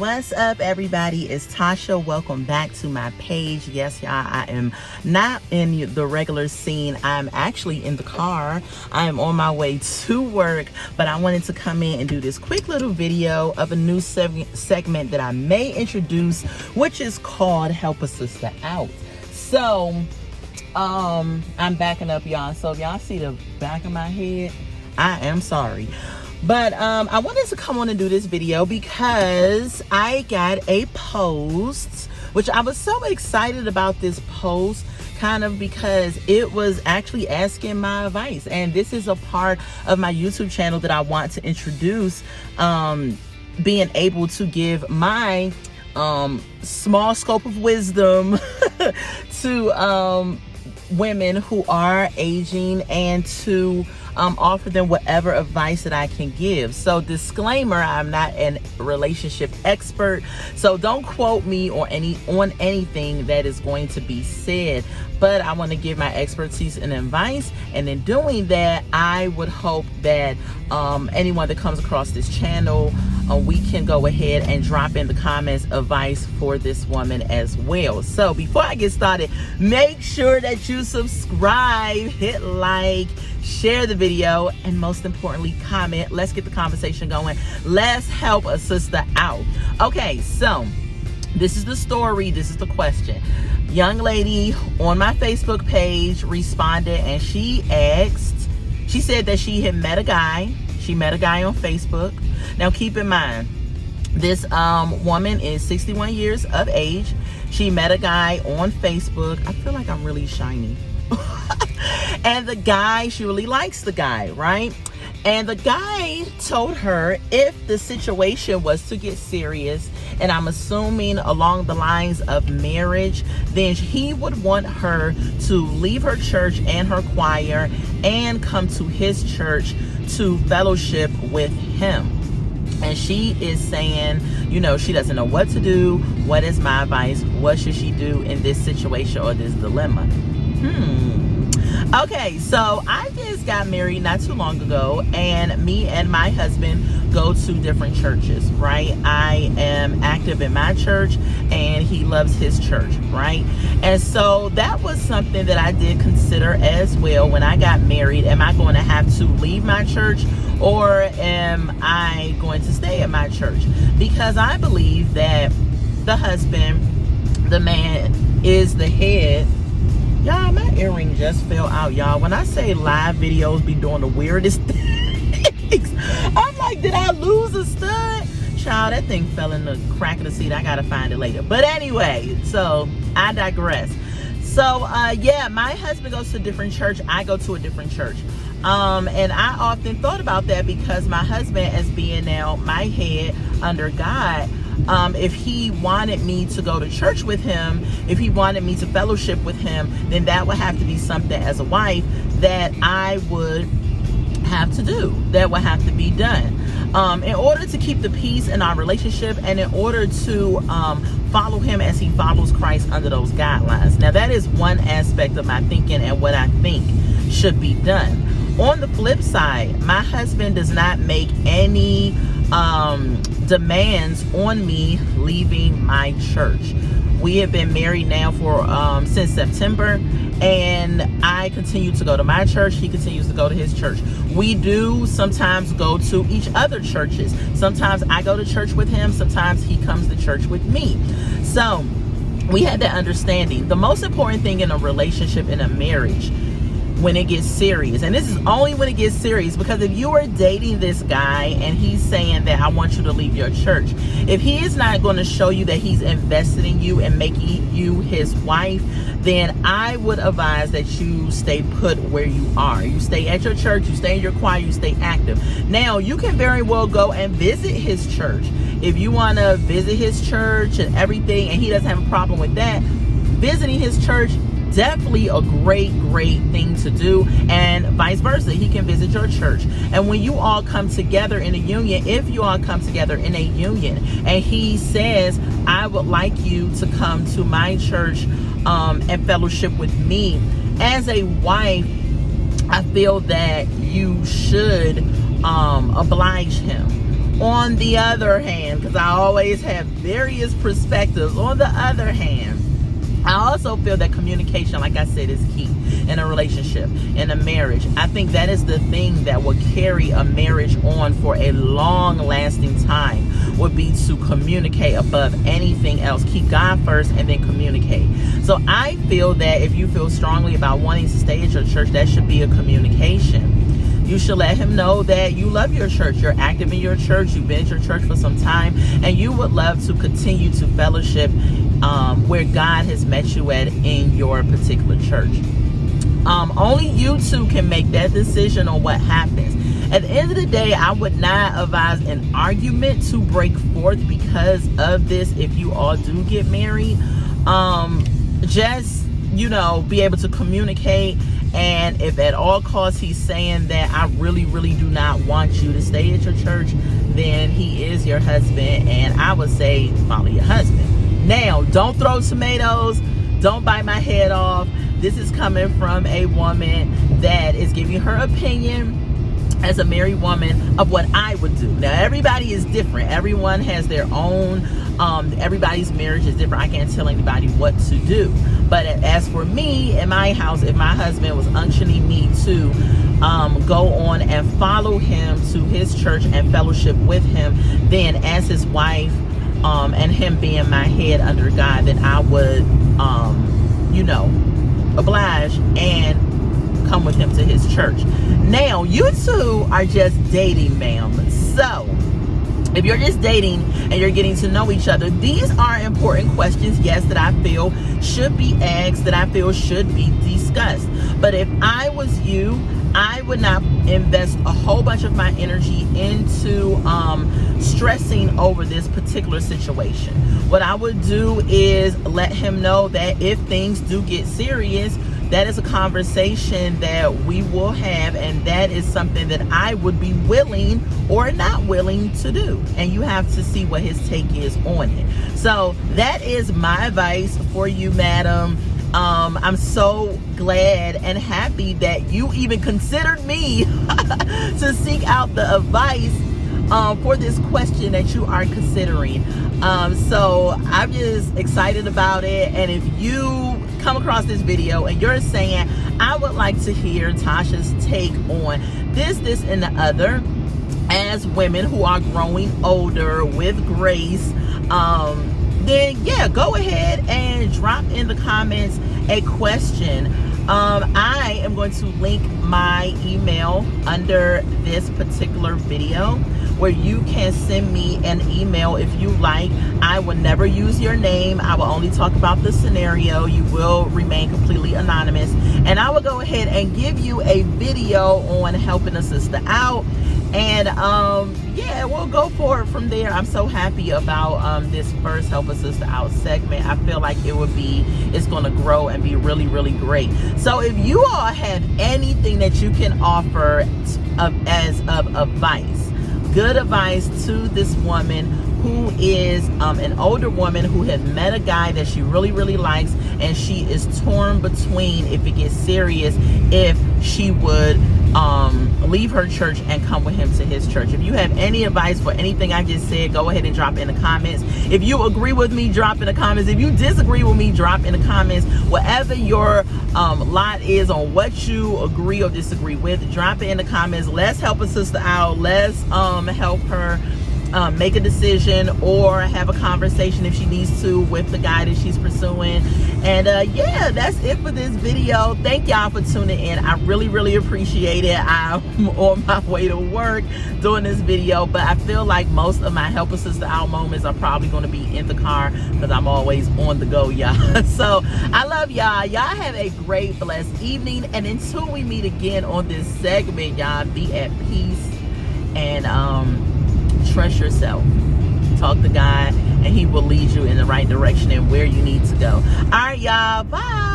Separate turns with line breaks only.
What's up, everybody? It's Tasha. Welcome back to my page. Yes, y'all, I am not in the regular scene. I'm actually in the car. I am on my way to work, but I wanted to come in and do this quick little video of a new segment that I may introduce, which is called Help a Sister Out. So, I'm backing up, y'all. So if y'all see the back of my head, I am sorry. But I wanted to come on and do this video because I got a post, which I was so excited about this post, kind of because it was actually asking my advice. And this is a part of my YouTube channel that I want to introduce, being able to give my small scope of wisdom to women who are aging, and to offer them whatever advice that I can give. So disclaimer, I'm not a relationship expert, so don't quote me on anything that is going to be said, but I want to give my expertise and advice. And in doing that, I would hope that anyone that comes across this channel, we can go ahead and drop in the comments advice for this woman as well. So before I get started, make sure that you subscribe, hit like, share the video, and most importantly, comment. Let's get the conversation going. Let's help a sister out. Okay, so this is the story. This is the question. Young lady on my Facebook page responded, and she said that she had met a guy. She met a guy on Facebook. Now keep in mind, this woman is 61 years of age. She met a guy on Facebook. I feel like I'm really shiny. And the guy, she really likes the guy, right? And the guy told her if the situation was to get serious, and I'm assuming along the lines of marriage, then he would want her to leave her church and her choir and come to his church to fellowship with him. And she is saying, you know, she doesn't know what to do. What is my advice? What should she do in this situation or this dilemma? Okay, so I just got married not too long ago, and me and my husband go to different churches, right? I am active in my church, and he loves his church, right? And so that was something that I did consider as well when I got married. Am I going to have to leave my church, or am I going to stay at my church? Because I believe that the husband, the man, is the head. Y'all, my earring just fell out, y'all. When I say live videos be doing the weirdest things, I'm like, did I lose a stud? Child, that thing fell in the crack of the seat. I gotta find it later. But anyway, so I digress. So yeah, my husband goes to a different church. I go to a different church. And I often thought about that because my husband, as being now my head under God, if he wanted me to go to church with him, if he wanted me to fellowship with him, then that would have to be something as a wife that I would have to do. That would have to be done. In order to keep the peace in our relationship, and in order to follow him as he follows Christ under those guidelines. Now, that is one aspect of my thinking and what I think should be done. On the flip side, my husband does not make any demands on me leaving my church. We have been married now for since September, and I continue to go to my church. He continues to go to his church. We do sometimes go to each other churches. Sometimes I go to church with him. Sometimes he comes to church with me. So we had that understanding. The most important thing in a relationship, in a marriage, when it gets serious, and this is only when it gets serious, because if you are dating this guy and he's saying that I want you to leave your church, if he is not going to show you that he's invested in you and making you his wife, then I would advise that you stay put where you are. You stay at your church, you stay in your choir, you stay active. Now, you can very well go and visit his church. If you want to visit his church and everything, and he doesn't have a problem with that, visiting his church, definitely a great thing to do, and vice versa. He can visit your church, and when you all come together in a union, if you all come together in a union, and he says, I would like you to come to my church and fellowship with me, as a wife, I feel that you should oblige him. On the other hand, because I always have various perspectives, on the other hand, I also feel that communication, like I said, is key in a relationship, in a marriage. I think that is the thing that will carry a marriage on for a long lasting time, would be to communicate above anything else. Keep God first and then communicate. So I feel that if you feel strongly about wanting to stay at your church, that should be a communication. You should let him know that you love your church, you're active in your church, you've been at your church for some time, and you would love to continue to fellowship where God has met you at in your particular church. Only you two can make that decision on what happens. At the end of the day, I would not advise an argument to break forth because of this if you all do get married. Just, be able to communicate. And if at all costs he's saying that I really, really do not want you to stay at your church, then he is your husband. And I would say follow your husband. Now, don't throw tomatoes. Don't bite my head off. This is coming from a woman that is giving her opinion as a married woman of what I would do. Now, everybody is different. Everyone has their own, everybody's marriage is different. I can't tell anybody what to do. But as for me, in my house, if my husband was unctioning me to go on and follow him to his church and fellowship with him, then as his wife, and him being my head under God, then I would, oblige and come with him to his church. Now, you two are just dating, ma'am. So, if you're just dating and you're getting to know each other, these are important questions, yes, that I feel should be asked, that I feel should be discussed. But if I was you, I would not invest a whole bunch of my energy into stressing over this particular situation. What I would do is let him know that if things do get serious, that is a conversation that we will have, and that is something that I would be willing or not willing to do. And you have to see what his take is on it. So that is my advice for you, madam. I'm so glad and happy that you even considered me to seek out the advice for this question that you are considering. So I'm just excited about it. And if you come across this video and you're saying, I would like to hear Tasha's take on this, and the other, as women who are growing older with grace, then yeah, go ahead and drop in the comments a question. I am going to link my email under this particular video, where you can send me an email if you like. I will never use your name. I will only talk about the scenario. You will remain completely anonymous. And I will go ahead and give you a video on helping a sister out. And yeah, we'll go forward from there. I'm so happy about this first Help a Sister Out segment. I feel like it's going to grow and be really, really great. So if you all have anything that you can offer as advice, good advice to this woman who is an older woman who has met a guy that she really, really likes, and she is torn between, if it gets serious, if she would leave her church and come with him to his church. If you have any advice for anything I just said, go ahead and drop in the comments. If you agree with me, drop in the comments. If you disagree with me, drop in the comments. Whatever your lot is on what you agree or disagree with, drop it in the comments. Let's help a sister out. Let's help her make a decision or have a conversation if she needs to with the guy that she's pursuing. And yeah, that's it for this video. Thank y'all for tuning in. I really, really appreciate it. I'm on my way to work doing this video, but I feel like most of my Help a Sister Out moments are probably going to be in the car because I'm always on the go, y'all. So I love y'all. Y'all have a great, blessed evening. And until we meet again on this segment, y'all be at peace and trust yourself. Talk to God and he will lead you in the right direction and where you need to go. All right, y'all. Bye.